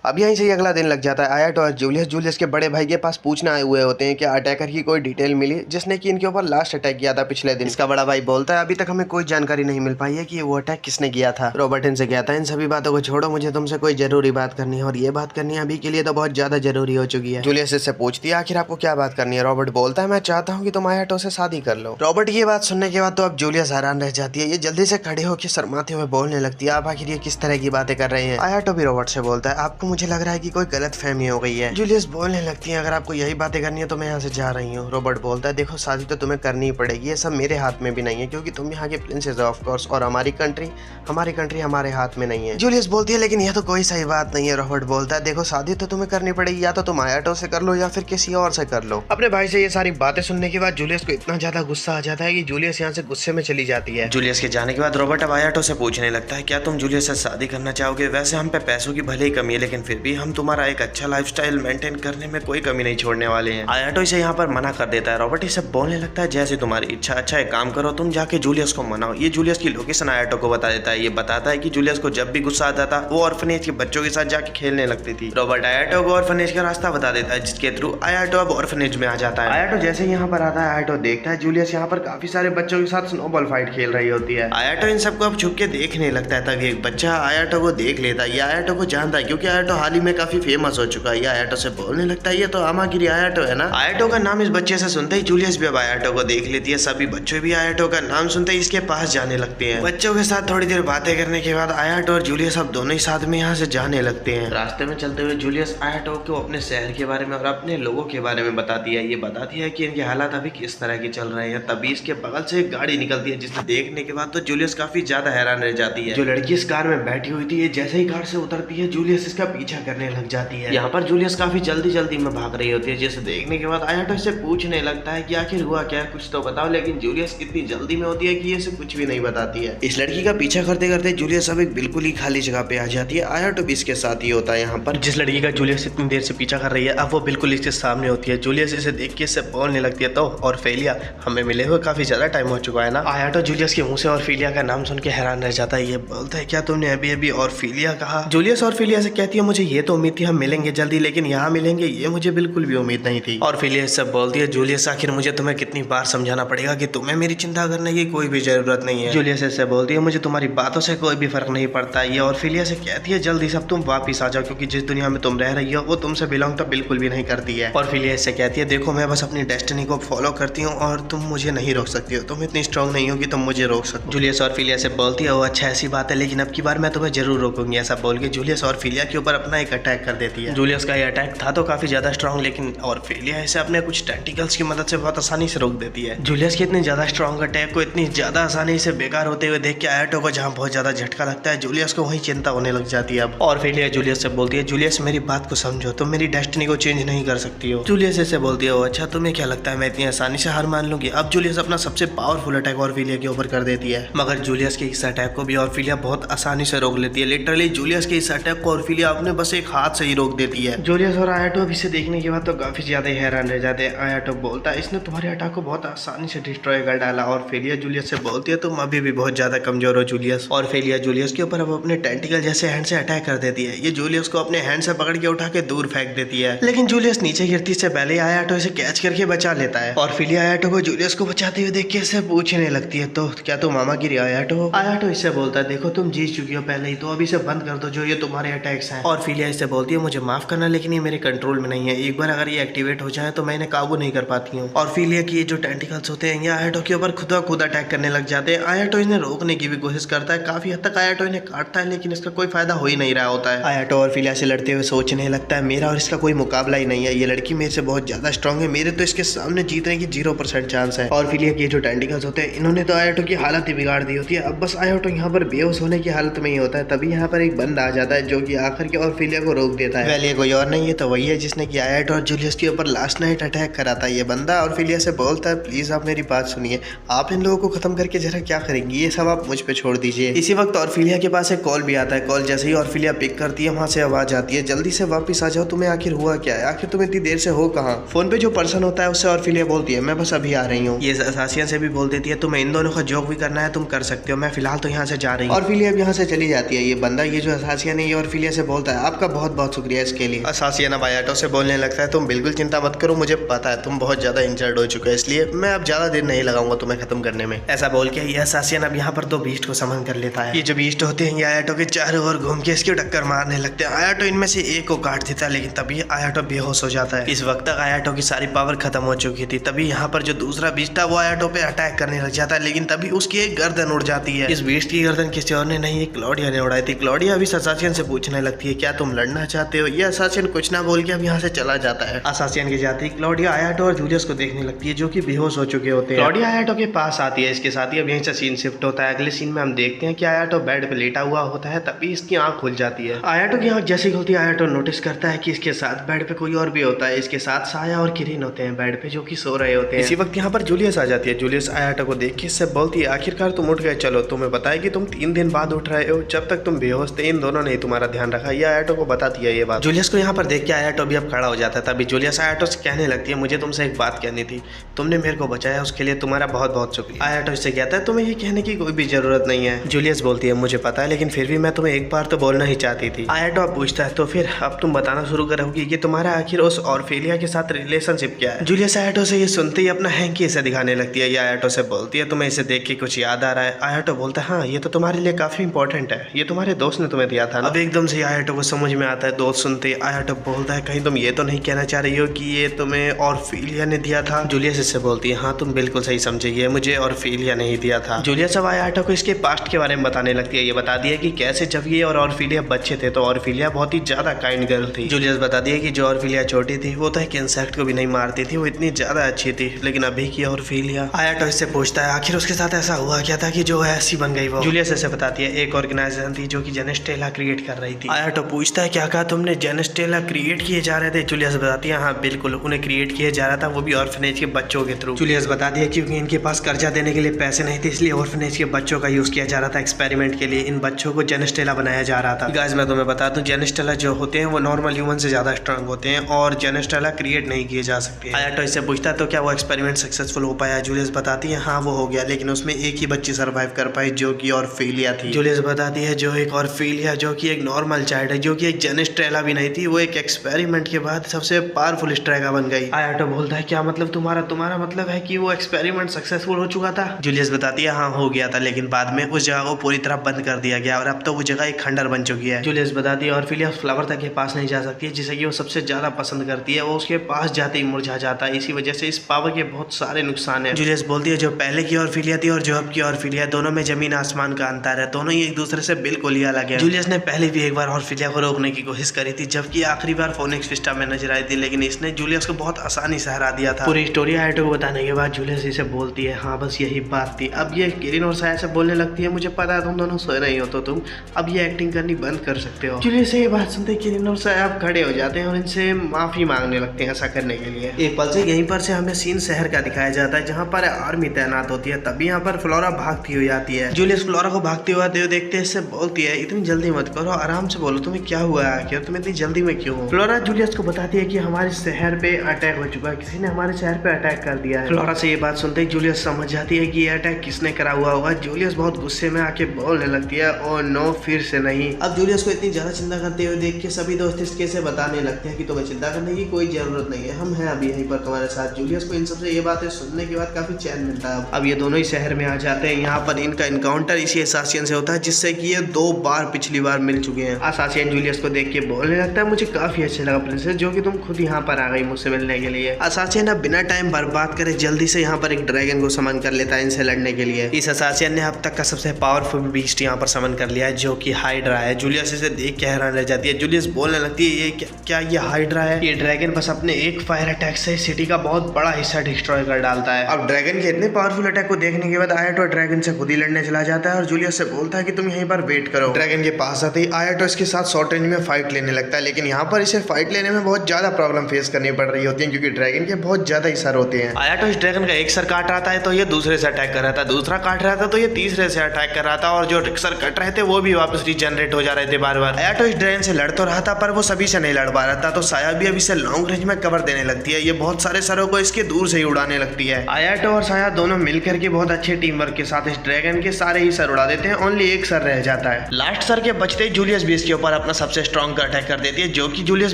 अब यहीं से अगला दिन लग जाता है। आयाटो और जूलियस के बड़े भाई के पास पूछने आए हुए होते हैं कि अटैकर की कोई डिटेल मिली जिसने कि इनके ऊपर लास्ट अटैक किया था पिछले दिन। इसका बड़ा भाई बोलता है अभी तक हमें कोई जानकारी नहीं मिल पाई है कि वो अटैक किसने किया था। रॉबर्ट इनसे कहता है इन सभी बातों को छोड़ो, मुझे तुमसे कोई जरूरी बात करनी है और ये बात करनी है अभी के लिए तो बहुत ज्यादा जरूरी हो चुकी है। जूलियस इससे पूछती है आखिर आपको क्या बात करनी है। रॉबर्ट बोलता है मैं चाहता हूँ कि तुम आयाटो से शादी कर लो। रॉबर्ट ये बात सुनने के बाद तो अब जूलियस हैरान रह जाती है। ये जल्दी से खड़े होकर शर्माते हुए बोलने लगती है आप आखिर ये किस तरह की बातें कर रहे हैं। आयाटो भी रॉबर्ट से बोलता है आपको मुझे लग रहा है कि कोई गलत फहमी हो गई है। जूलियस बोलने लगती है अगर आपको यही बातें करनी है तो मैं यहाँ से जा रही हूँ। रॉबर्ट बोलता है देखो शादी तो तुम्हें करनी ही पड़ेगी, ये सब मेरे हाथ में भी नहीं है क्योंकि तुम यहाँ के प्रिंसेस ऑफ कोर्स और हमारी कंट्री हमारे हाथ में नहीं है। जूलियस बोलती है लेकिन यह तो कोई सही बात नहीं है। रॉबर्ट बोलता है देखो शादी तो तुम्हें करनी पड़ेगी, या तो तुम आयाटो से कर लो या फिर किसी और से कर लो। अपने भाई से ये सारी बातें सुनने के बाद जूलियस को इतना ज्यादा गुस्सा आ जाता है कि जूलियस यहाँ से गुस्से में चली जाती है। जूलियस के जाने के बाद रॉबर्ट अब आयाटो से पूछने लगता है क्या तुम जूलियस से शादी करना चाहोगे। वैसे हम पे पैसों की भले ही कमी है लेकिन लेकिन फिर भी हम तुम्हारा एक अच्छा लाइफस्टाइल मेंटेन करने में कोई कमी नहीं छोड़ने वाले हैं। आयाटो इसे यहाँ पर मना कर देता है। रॉबर्ट इसे बोलने लगता है जैसे तुम्हारी इच्छा, अच्छा एक काम करो तुम जाके जूलियस को मनाओ। ये जूलियस की लोकेशन आयाटो को बता देता है। ये बताता है कि जूलियस को जब भी गुस्सा आता था वो ऑर्फनेज के बच्चों के साथ जाके खेलने लगती थी। रॉबर्ट आयाटो को ऑर्फनेज का रास्ता बता देता है जिसके थ्रू आयाटो अब ऑर्फनेज में आ जाता है। आयाटो जैसे यहाँ पर आता है, आयाटो देखता है जूलियस यहाँ पर काफी सारे बच्चों के साथ स्नोबॉल फाइट खेल रही होती है। आयाटो इन सबको अब छुप के देखने लगता है। तभी एक बच्चा आयाटो को देख लेता है। ये आयाटो को जानता है क्योंकि आयाटो हाल ही में काफी फेमस हो चुका है। ये आयाटो से बोलने लगता है ये तो आमागिरी आयाटो है ना। आयाटो का नाम इस बच्चे से सुनते ही जूलियस भी अब आयाटो को देख लेती है। सभी बच्चे भी आयाटो का नाम सुनते ही इसके पास जाने लगते हैं। बच्चों के साथ थोड़ी देर बातें करने के बाद आयाटो और जूलियस अब दोनों ही साथ में यहाँ से जाने लगते हैं। रास्ते में चलते हुए जूलियस आयाटो को अपने शहर के बारे में और अपने लोगों के बारे में बताती है। ये बताती है कि इनके हालात अभी किस तरह के चल रहे हैं। तभी इसके बगल से एक गाड़ी निकलती है जिसे देखने के बाद तो जूलियस काफी ज्यादा हैरान रह जाती है। जो लड़की इस कार में बैठी हुई थी ये जैसे ही कार से उतरती है जूलियस इसका पीछा करने लग जाती है। यहाँ पर जूलियस काफी जल्दी में भाग रही होती है जिसे देखने के बाद आयाटो इससे पूछने लगता है कि आखिर हुआ क्या, कुछ तो बताओ। लेकिन जूलियस इतनी जल्दी में होती है कि ये इसे कुछ भी नहीं बताती है। इस लड़की का पीछा करते करते जूलियस अब एक बिल्कुल ही खाली जगह पे आ जाती है। आयाटो भी इसके साथ ही होता है। यहाँ पर जिस लड़की का जूलियस इतनी देर से पीछा कर रही है अब वो बिल्कुल इसके सामने होती है। जूलियस इसे देख के इससे बोलने लगती है तो ऑर्फेलिया, हमें मिले हुए काफी ज्यादा टाइम हो चुका है ना। आयाटो जूलियस के मुंह से ऑर्फेलिया का नाम सुन के हैरान रह जाता है। ये बोलता है क्या तुमने अभी ऑर्फेलिया कहा। जूलियस ऑर्फेलिया से कहती है मुझे ये तो उम्मीद थी हम मिलेंगे जल्दी, लेकिन यहाँ मिलेंगे ये मुझे बिल्कुल भी उम्मीद नहीं थी। ऑर्फेलिया इससे बोलती है जूलियस आखिर मुझे तुम्हें कितनी बार समझाना पड़ेगा कि तुम्हें मेरी चिंता करने की कोई भी जरूरत नहीं है। जूलियस इससे बोलती है मुझे तुम्हारी बातों से कोई भी फर्क नहीं पड़ता। ये ऑर्फेलिया से कहती है जल्दी सब तुम वापिस आ जाओ क्योंकि जिस दुनिया में तुम रह रही हो वो तुमसे बिलोंग तो बिल्कुल भी नहीं करती है। ऑर्फेलिया इससे कहती है देखो मैं बस अपनी डेस्टिनी को फॉलो करती हूँ और तुम मुझे नहीं रोक सकती हो, तुम इतनी स्ट्रांग नहीं हो कि तुम मुझे रोक सको। जूलियस ऑर्फेलिया से बोलती है वो अच्छा ऐसी बात है लेकिन अब की बार मैं तुम्हें जरूर रोकूंगी। ऐसा बोल के जूलियस ऑर्फेलिया के ऊपर अपना एक अटैक कर देती है। जूलियस का ये अटैक था तो काफी ज्यादा स्ट्रांग, लेकिन ऑर्फेलिया इसे अपने कुछ टेंटिकल्स की मदद से बहुत आसानी से रोक देती है। जूलियस के इतने ज्यादा स्ट्रांग अटैक को इतनी ज्यादा आसानी से बेकार होते हुए देख के आयाटो को जहाँ बहुत ज्यादा झटका लगता है जूलियस को वही चिंता होने लग जाती है। अब ऑर्फेलिया जूलियस से बोलती है जूलियस मेरी बात को समझो, तुम मेरी डेस्टिनी को चेंज नहीं कर सकती हो। जूलियस ऐसे बोलती है अच्छा तुम्हें क्या लगता है मैं इतनी आसानी से हार मान लूंगी। अब जूलियस अपना सबसे पावरफुल अटैक ऑर्फेलिया के ऊपर कर देती है, मगर जूलियस के इस अटैक को भी ऑर्फेलिया बहुत आसानी से रोक लेती है। लिटरली जूलियस के इस अटैक को ऑर्फेलिया अपने बस एक हाथ से ही रोक देती है। जूलियस और आयाटो इसे देखने के बाद तो काफी ज्यादा हैरान रह जाते हैं। आयाटो बोलता है इसने तुम्हारे अटैक को बहुत आसानी से डिस्ट्रॉय कर डाला। ऑर्फेलिया जूलियस से बोलती है तुम अभी भी बहुत ज्यादा कमजोर हो जूलियस। ऑर्फेलिया जूलियस के ऊपर अब अपने टेंटिकल जैसे हैंड से अटैक कर देती है। ये जूलियस को अपने हैंड से पकड़ के उठा के दूर फेंक देती है, लेकिन जूलियस नीचे गिरती से पहले आयाटो इसे कैच करके बचा लेता है। ऑर्फेलिया आयाटो को जूलियस को बचाते हुए देख के इसे पूछने लगती है तो क्या तुम मामागिरी आयाटो हो। आयाटो इससे बोलता है देखो तुम जीत चुकी हो पहले ही, तो अभी इसे बंद कर दो जो ये तुम्हारे अटैक्स हैं। ऑर्फेलिया इससे बोलती है मुझे माफ करना लेकिन ये मेरे कंट्रोल में नहीं है, एक बार अगर ये एक्टिवेट हो जाए तो मैं इन्हें काबू नहीं कर पाती हूँ। ऑर्फेलिया की ये जो टेंटिकल्स होते हैं ये आयाटो के ऊपर खुद अटैक करने लग जाते हैं। आयाटो इन्हें रोकने की भी कोशिश करता है, काफी हद तक आयाटो इन्हें काटता है लेकिन इसका कोई फायदा हो ही नहीं रहा होता है। आयाटो ऑर्फेलिया से लड़ते हुए सोचने लगता है मेरा और इसका कोई मुकाबला ही नहीं है, ये लड़की मेरे से बहुत ज्यादा स्ट्रांग है, मेरे तो इसके सामने जीतने की 0% चांस है। ऑर्फेलिया के जो टेंटिकल्स होते हैं इन्होंने तो आयाटो की हालत ही बिगाड़ दी होती है। अब बस आयाटो यहाँ पर बेहोश होने की हालत में ही होता है। तभी यहाँ पर एक बंदा आ जाता है जो कि आखिर के ऑर्फेलिया को रोक देता है। पहले कोई और नहीं है तो वही है जिसने कि आयाटो और जूलियस के ऊपर लास्ट नाइट अटैक करा था। ये बंदा ऑर्फेलिया से बोलता है प्लीज आप मेरी बात सुनिए, आप इन लोगों को खत्म करके जरा क्या करेंगी, ये सब आप मुझ पे छोड़ दीजिए। इसी वक्त ऑर्फेलिया के पास एक कॉल भी आता है। कॉल जैसे ही ऑर्फेलिया पिक करती है वहाँ से आवाज आती है जल्दी से वापिस आ जाओ, तुम्हें आखिर हुआ क्या है, आखिर तुम इतनी देर से हो कहाँ। फोन पे जो पर्सन होता है उससे ऑर्फेलिया बोलती है मैं बस अभी आ रही हूँ। ये असासियन से भी बोल देती है तुम्हें इन दोनों का जोक भी करना है तुम कर सकते हो, मैं फिलहाल तो यहाँ से जा रही हूँ। ऑर्फेलिया अब यहाँ से चली जाती है। ये बंदा ये जो असासियन है ये ऑर्फेलिया से बोलता है आपका बहुत बहुत शुक्रिया इसके लिए। असासियन अब आयाटो से बोलने लगता है तुम बिल्कुल चिंता मत करो, मुझे पता है तुम बहुत ज्यादा इंजर्ड हो चुके हो, इसलिए मैं अब ज्यादा देर नहीं लगाऊंगा तुम्हें खत्म करने में। ऐसा बोल के ये असासियन अब यहाँ पर दो बीस्ट को समन कर लेता है। ये जो बीस्ट होते हैं ये आयाटो के चारों ओर घूम के इसकी टक्कर मारने लगते हैं। आयाटो इनमें से एक को काट देता है लेकिन तभी आयाटो बेहोश हो जाता है। इस वक्त तक आयाटो की सारी पावर खत्म हो चुकी थी। तभी यहाँ पर जो दूसरा बीस्ट था वो आयाटो पे अटैक करने लग जाता है, लेकिन तभी उसकी एक गर्दन उड़ जाती है। इस बीस्ट की गर्दन किसी और ने नहीं क्लॉडिया ने उड़ाई थी। क्लॉडिया अभी असासियन से पूछने लगती है क्या तुम लड़ना चाहते हो। ये असासियन कुछ ना बोल के अब यहाँ से चला जाता है। असासियन की जाती क्लॉडिया आयाटो और जूलियस को देखने लगती है जो कि बेहोश हो चुके होते हैं। क्लॉडिया आयाटो के पास आती है, इसके साथ ही अब यहीं से सीन शिफ्ट होता है। अगले सीन में हम देखते हैं कि आयाटो बेड पे लेटा हुआ होता है, तभी इसकी आंख खुल जाती है। आयाटो की आंख जैसे खुलती है आयाटो नोटिस करता है कि इसके साथ बेड पे कोई और भी होता है। इसके साथ साया और किरिन होते हैं बेड पे जो कि सो रहे होते हैं। इसी वक्त यहाँ पर जूलियस आ जाती है। जूलियस आयाटो को देख के इससे बोलती है आखिरकार तुम उठ गए, चलो तुम्हें पता है कि तुम 3 दिन बाद उठ रहे हो, जब तक तुम बेहोश थे इन दोनों ने तुम्हारा ध्यान रखा। ये आयाटो को बताती है ये बात। जूलियस को यहाँ पर देख के आयाटो भी अब खड़ा हो जाता है। तभी जूलियस आयाटो से कहने लगती है, मुझे तुमसे एक बात कहनी थी, तुमने मेरे को बचाया उसके लिए तुम्हारा बहुत बहुत शुक्रिया। आयाटो इससे कहता है, तुम्हें ये कहने की कोई भी जरूरत नहीं है। जूलियस बोलती है, मुझे पता है, लेकिन फिर भी मैं तुम्हें एक बार तो बोलना ही चाहती थी। आयाटो अब पूछता है, तो फिर अब तुम बताना शुरू करोगी कि तुम्हारा आखिर उस ऑर्फेलिया के साथ रिलेशनशिप क्या है। जूलियस आयाटो से ये सुनते ही अपना हैंकी इसे दिखाने लगती है। ये आयाटो से बोलती है, तुम्हें इसे देख के कुछ याद आ रहा है। आयाटो बोलता है, हाँ ये तो तुम्हारे लिए काफी इंपॉर्टेंट है, ये तुम्हारे दोस्त ने तुम्हें दिया था ना। अब एकदम से आयाटो को समझ में आता है। दोस्त सुनते आयाटो बोलता है, कहीं तुम ये तो नहीं कहना चाह रही हो कि ये तुम्हें ऑर्फेलिया ने दिया था। जूलियस इससे बोलती है, हाँ तुम बिल्कुल सही समझे, ये मुझे ऑर्फेलिया नहीं दिया था। जूलियस अब आयाटो को इसके पास्ट के बारे में बताने लगती है। ये बता दिया कि कैसे जब ये और ऑर्फेलिया बच्चे थे तो ऑर्फेलिया बहुत ही ज्यादा काइंड गर्ल थी। जूलियस बता दिया कि जो ऑर्फेलिया छोटी थी वो तो एक इंसेक्ट को भी नहीं मारती थी, वो इतनी ज्यादा अच्छी थी, लेकिन अभी की ऑर्फेलिया। आयाटो इससे पूछता है, आखिर उसके साथ ऐसा हुआ क्या था कि जो ऐसी बन गई वो। जूलियस ऐसे बताती है, एक ऑर्गेनाइजेशन थी जो कि जेनेस्टेला क्रिएट कर रही थी। आयाटो पूछता है, क्या कहा तुमने, जेनेस्टेला क्रिएट किए जा रहे थे। जूलियस बताती है, हाँ बिल्कुल, उन्हें क्रिएट किया जा रहा था, वो भी ऑर्फनेज के बच्चों के थ्रू। जूलियस बता दिया क्योंकि इनके पास कर्जा देने के लिए पैसे नहीं थे, इसलिए ऑर्फनेज के बच्चों का यूज किया जा रहा था एक्सपेरिमेंट के लिए। इन बच्चों को जेनेस्टेला बनाया जा रहा था। गाइस मैं तुम्हें बता दूं, जेनेस्टेला जो होते हैं वो नॉर्मल ह्यूमन से ज्यादा स्ट्रांग होते हैं और जेनेस्टेला क्रिएट नहीं किए जा सकते। आयाटो इससे पूछता है, तो क्या वो एक्सपेरिमेंट सक्सेसफुल हो पाया। जूलियस बताती है, हाँ वो हो गया, लेकिन उसमें एक ही बच्ची सर्वाइव कर पाई जो कि ऑर्फेलिया थी। जूलियस बताती है, जो एक ऑर्फेलिया जो कि एक नॉर्मल चाइल्ड है, जो कि एक जेनेस्टेला भी नहीं थी, वो एक एक्सपेरिमेंट के बाद सबसे पावरफुल स्ट्राइका बन गई। आयाटो बोलता है, क्या मतलब तुम्हारा मतलब है कि वो एक्सपेरिमेंट सक्सेसफुल हो चुका था। जूलियस बताती है, हाँ हो गया था, लेकिन बाद में उस जगह को पूरी तरह बंद कर दिया गया और अब तो वो जगह एक खंडर बन चुकी है। जूलियस बताती है, ऑर्फेलिया उस फ्लावर तक के पास नहीं जा सकती, जिसे कि वो सबसे ज्यादा पसंद करती है, वो उसके पास जाते ही मुरझा जाता है। इसी वजह से इस पावर के बहुत सारे नुकसान है। जूलियस बोलती है, जो पहले की ऑर्फेलिया थी और जो अब की ऑर्फेलिया, दोनों में जमीन आसमान का अंतर है, दोनों ही एक दूसरे से बिल्कुल ही अलग है। जूलियस ने पहले भी एक बार ऑर्फेलिया को रोकने की कोशिश करी थी, जबकि आखिरी बार फोनिक्स विस्टा में नजर आई थी, लेकिन इसने जूलियस को बहुत आसानी से हरा दिया था। पूरी स्टोरी आयाटो को बताने के बाद जूलियस इसे बोलती है, हाँ बस यही बात थी। अब ये किरिन और साया से बोलने लगती है, मुझे पता है तुम दोनों सो रही हो, तो तुम अब ये एक्टिंग करनी बंद कर सकते हो। जूलियस से ये बात सुनते किरिन और साया अब खड़े हो जाते हैं और इनसे माफी मांगने लगते हैं ऐसा करने के लिए। एक पल से यहीं पर से हमें सीन शहर का दिखाया जाता है, जहाँ पर आर्मी तैनात होती है। तभी यहाँ पर फ्लोरा भागती हुई आती है। जूलियस फ्लोरा को भागते हुए देखते इससे बोलती है, इतनी जल्दी मत करो, आराम से बोलो, तुम्हें क्या हुआ है आखिर, तुम इतनी जल्दी में क्यों हो। फ्लोरा जूलियस को बताती है कि हमारे शहर पे अटैक हो चुका है, किसी ने हमारे शहर पे अटैक कर दिया है। फ्लोरा से ये बात सुनते ही जूलियस समझ जाती है कि ये अटैक किसने करा हुआ होगा। जूलियस बहुत गुस्से में आके बोलने लगती है, ओ नो फिर से नहीं। अब जूलियस को इतनी ज्यादा चिंता करते हुए देख के सभी दोस्त इसके से बताने लगते हैं कि तुम्हें चिंता करने की कोई जरूरत नहीं है, हम हैं अभी यहीं पर तुम्हारे साथ। जूलियस को इन सबसे ये बातें सुनने के बाद काफी चैन मिलता है। अब ये दोनों ही शहर में आ जाते हैं। यहाँ पर इनका इनकाउंटर इसी असासियन से होता है, जिससे कि ये 2 बार पिछली बार मिल चुके हैं। असासियन जूलियस को देख के बोलने लगता है, मुझे काफी अच्छा लगा प्रिंसेस, जो कि तुम खुद यहाँ पर आ गई मुझसे मिलने के लिए। असासियन अब बिना टाइम बर्बाद करे जल्दी से यहाँ पर एक ड्रैगन को समन कर लेता है इनसे लड़ने के लिए। इस असासियन ने अब तक का सबसे पावरफुल बीस्ट यहाँ पर समन कर लिया है, जो कि हाइड्रा है। जूलियस इसे देख के हैरान रह जाती है। जूलियस बोलने लगती है, ये क्या ये हाइड्रा है। ये ड्रैगन बस अपने एक फायर अटैक से सिटी का बहुत बड़ा हिस्सा डिस्ट्रॉय कर डालता है। अब ड्रैगन के इतने पावरफुल अटैक को देखने के बाद आयाटो ड्रैगन से खुद ही लड़ने चला जाता है और जूलियस से बोलता है कि तुम यहीं पर वेट करो। ड्रैगन के पास आते ही आयाटो इसके साथ शॉर्ट रेंज में फाइट लेने लगता है, लेकिन यहाँ पर इसे फाइट लेने में बहुत ज्यादा प्रॉब्लम फेस करनी पड़ रही होती है, क्योंकि ड्रैगन के बहुत ज्यादा ही सर होते हैं। आयाटो इस ड्रैगन का एक सर काट रहा था तो ये दूसरे से अटैक कर रहा था, दूसरा काट रहा था तो ये तीसरे से अटैक कर रहा था, और जो सर कट रहे थे वो भी वापस रीजनरेट हो जा रहे थे बार बार। आयाटो इस ड्रैगन से लड़ तो रहा था पर वो सभी से नहीं लड़ पा रहा था, तो साया भी अब इसे लॉन्ग रेंज में कवर देने लगती है। ये बहुत सारे सरों को इसके दूर से ही उड़ाने लगती है। आयाटो और साया दोनों मिलकर के बहुत अच्छे टीम वर्क के साथ इस ड्रैगन के सारे ही सर उड़ा देते हैं, ओनली एक सर रह जाता है। लास्ट सर के बचते ही जूलियस भी इसके ऊपर अपना सबसे स्ट्रॉन्ग का अटैक कर देती है, जो कि जूलियस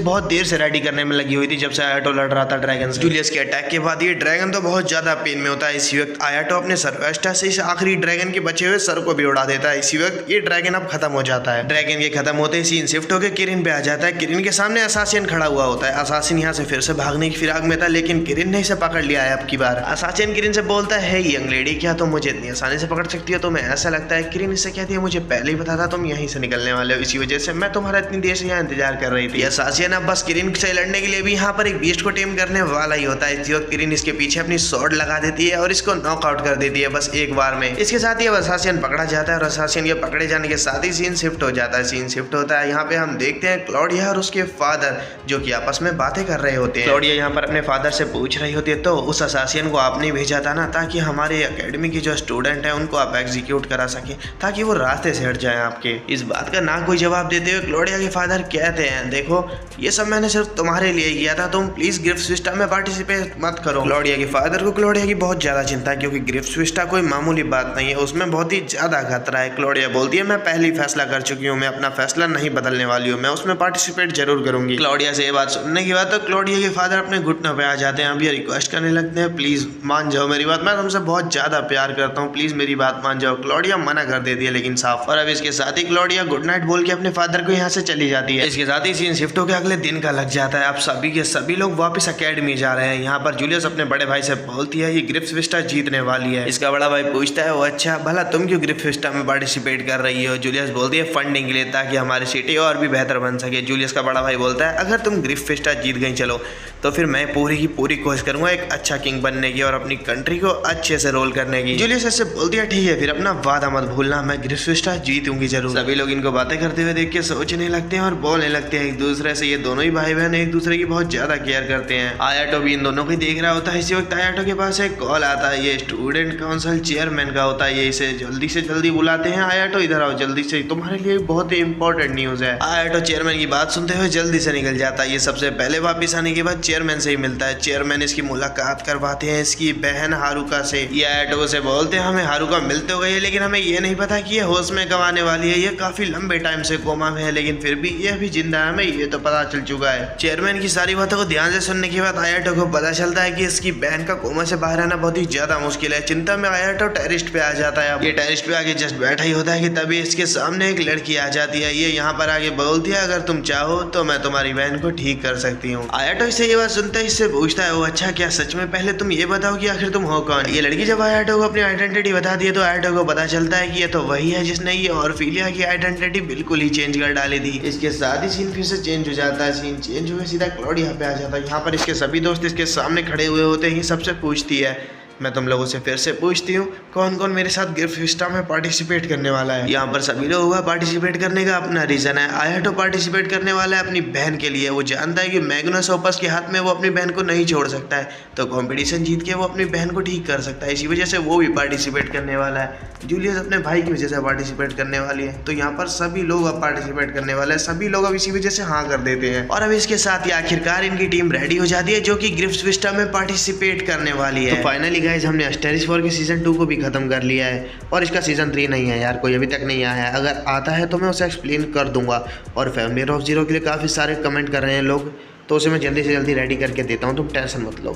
बहुत देर से रेडी करने में लगी हुई थी जब से आयाटो लड़ रहा था ड्रैगन से। जूलियस के अटैक के बाद ये ड्रैगन तो बहुत ज्यादा पेन में होता है। इसी वक्त आयाटो अपने सर्वेस्टा से इस आखिरी ड्रैगन के बचे हुए सर को भी उड़ा देता है। इसी वक्त ये ड्रैगन अब खत्म हो जाता है। ड्रैगन के खत्म होते ही सीन शिफ्ट होकर किरिन पे आ जाता है। किरिन के सामने असासिन खड़ा हुआ होता है। असासिन यहाँ से फिर से भागने की फिराक में था, लेकिन किरिन ने इसे पकड़ लिया है अब की बार। असासिन किरिन से बोलता है, यंग लेडी क्या तुम मुझे इतनी आसानी से पकड़ सकती हो? तुम्हें ऐसा लगता है? किरिन इससे कहती है, मुझे पहले ही पता था तुम यहीं से निकलने वाले हो, इसी वजह से मैं तुम्हारा इतनी देर से यहाँ इंतजार कर रही थी। असासिन अब बस किरिन से लड़ने के लिए भी यहाँ पर एक बीस्ट को टेम करने वाला ही होता है। इसी वक्त किरिन इसके पीछे अपनी स्वॉर्ड लगा देती है और इसको नॉकआउट कर देती है बस एक बार में। इसके साथ ही अब असासिन पकड़ा जाता है और असासिन के पकड़े जाने के साथ ही सीन शिफ्ट हो जाता है। सीन शिफ्ट होता है, यहाँ पे हम देखते हैं क्लॉडिया और उसके फादर जो कि आपस में बातें कर रहे होते हैं। क्लॉडिया यहाँ पर अपने फादर से पूछ रही होती है, तो उस असासिन को आपने भेजा था ना, ताकि हमारे एकेडमी की जो स्टूडेंट है उनको आप एग्जीक्यूट करा सके, ताकि वो रास्ते से हट जाए आपके। इस बात का ना कोई जवाब देते हुए हुए क्लोडिया के फादर कहते हैं, देखो ये सब मैंने सिर्फ तुम्हारे लिए किया था, तुम प्लीज गिफ्ट स्विस्टा में पार्टिसिपेट मत करो। क्लोडिया के फादर को क्लोडिया की बहुत ज्यादा चिंता है, क्योंकि गिफ्ट स्विस्टा कोई मामूली बात नहीं है, उसमें बहुत ही ज्यादा खतरा है। क्लोडिया बोलती है, मैं पहले ही फैसला कर चुकी हूँ, मैं अपना फैसला नहीं बदलने वाली हूँ, मैं उसमें पार्टिसिपेट जरूर करूंगी। क्लोडिया से ये बात सुनने के बाद तो क्लोडिया के फादर अपने घुटनों पे आ जाते हैं, अभी रिक्वेस्ट करने लगते हैं, प्लीज मान जाओ मेरी बात, मैं तुमसे बहुत ज्यादा प्यार करता हूँ, प्लीज मेरी बात मान जाओ। क्लोडिया मना कर देती है लेकिन साफ। और अब इसके साथ ही क्लोडिया गुड नाइट बोल के अपने फादर को यहाँ से चली जाती है। इसके साथ ही सीन शिफ्ट होकर अगले दिन का लग जाता है। अब सभी के सभी लोग वापस अकेडमी जा रहे हैं। यहाँ पर जूलियस अपने बड़े भाई से बोलती है, ये गिफ्ट स्विस्टा जीतने वाली है। इसका बड़ा भाई पूछता है, वो अच्छा भला तुम क्यों गिफ्ट स्विस्टा में पार्टिसिपेट कर रही हो? जूलियस बोलती है, फंडिंग के लिए, ताकि हमारी सिटी और भी बेहतर बन सके। जूलियस का बड़ा भाई बोलता है, अगर तुम गिफ्ट स्विस्टा जीत गई चलो तो फिर मैं पूरी की पूरी कोशिश करूंगा एक अच्छा किंग बनने की और अपनी कंट्री को अच्छे से रोल करने की। जूलियस ऐसे बोलती है, ठीक है फिर अपना वादा मत भूलना, मैं गिफ्ट स्विस्टा जीतूंगी जरूर। सभी लोग इनको बातें करते हुए देख के सोचने लगते हैं और बोलने लगते हैं एक दूसरे से। ये दोनों ही भाई बहन एक दूसरे की बहुत ज्यादा केयर करते हैं। आयाटो भी इन दोनों को देख रहा होता है। इसी वक्त आयाटो के पास एक कॉल आता है, ये स्टूडेंट काउंसिल चेयरमैन का होता है। ये इसे जल्दी से जल्दी बुलाते हैं, आयाटो इधर आओ जल्दी से, तुम्हारे लिए बहुत ही इंपॉर्टेंट न्यूज है। आयाटो चेयरमैन की बात सुनते हुए जल्दी से निकल जाता है। ये सबसे पहले वापिस आने के बाद चेयरमैन से ही मिलता है। चेयरमैन इसकी मुलाकात करवाते हैं इसकी बहन हारुका से। ये आयाटो से बोलते हैं, हमें हारुका मिल तो गई है लेकिन हमें ये नहीं पता कि ये होश में कब आने वाली है। ये काफी लंबे टाइम से कोमा में है लेकिन फिर भी ये अभी जिंदा है, हमें ये तो पता चल चुका है। चेयरमैन की सारी बातों को ध्यान से सुनने के बाद आयाटो को पता चलता है कि इसकी बहन का कोमा से बाहर आना बहुत ही ज्यादा मुश्किल है। चिंता में आयाटो टेरिस्ट पे आ जाता है। अब ये टेरिस्ट पे आके जस्ट बैठा ही होता है कि तभी इसके सामने एक लड़की आ जाती है। ये यहाँ पर आगे बोलती है, अगर तुम चाहो तो मैं तुम्हारी बहन को ठीक कर सकती हूँ। आयाटो इससे ये बात सुनते ही इससे पूछता है, वो अच्छा क्या सच में? पहले तुम ये बताओ कि आखिर तुम हो कौन? ये लड़की जब आयाटो को अपनी आइडेंटिटी बताती है तो आयाटो को पता चलता है कि ये तो वही है जिसने ये ऑर्फिलिया की आइडेंटिटी बिल्कुल ही चेंज कर डाली थी। इसके साथ ही सीन फिर से चेंज हो जाता है। सीन चेंज हुए सीधा क्लोडिया पे आ जाता है। यहाँ पर इसके सभी दोस्त इसके सामने खड़े हुए होते हैं। सबसे पूछती है, मैं तुम लोगों से फिर से पूछती हूँ, कौन कौन मेरे साथ गिफ्ट स्विस्टा में पार्टिसिपेट करने वाला है? यहाँ पर सभी लोगों का पार्टिसिपेट करने का अपना रीजन है। आयाटो पार्टिसिपेट करने वाला है अपनी बहन के लिए। वो जानता है कि मैग्नस ओपस के हाथ में वो अपनी बहन को नहीं छोड़ सकता है, तो कंपटीशन जीत के वो अपनी बहन को ठीक कर सकता है। इसी वजह से वो भी पार्टिसिपेट करने वाला है। जूलियस अपने भाई की वजह से पार्टिसिपेट करने वाली है। तो यहाँ पर सभी लोग अब पार्टिसिपेट करने वाले हैं। सभी लोग अब इसी वजह से हाँ कर देते हैं। और अब इसके साथ ही आखिरकार इनकी टीम रेडी हो जाती है जो कि गिफ्ट स्विस्टा में पार्टिसिपेट करने वाली है। तो फाइनली गाइस हमने एस्टेरिस वॉर के सीजन 2 को भी खत्म कर लिया है और इसका सीजन 3 नहीं है यार, कोई अभी तक नहीं आया है। अगर आता है तो मैं उसे एक्सप्लेन कर दूंगा। और फैमिली ऑफ जीरो के लिए काफ़ी सारे कमेंट कर रहे हैं लोग, तो उसे मैं जल्दी से जल्दी रेडी करके देता हूँ, तुम टेंशन मत लो।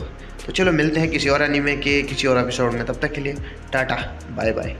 तो चलो मिलते हैं किसी और एनीमे के किसी और एपिसोड में, तब तक के लिए टाटा बाय बाय।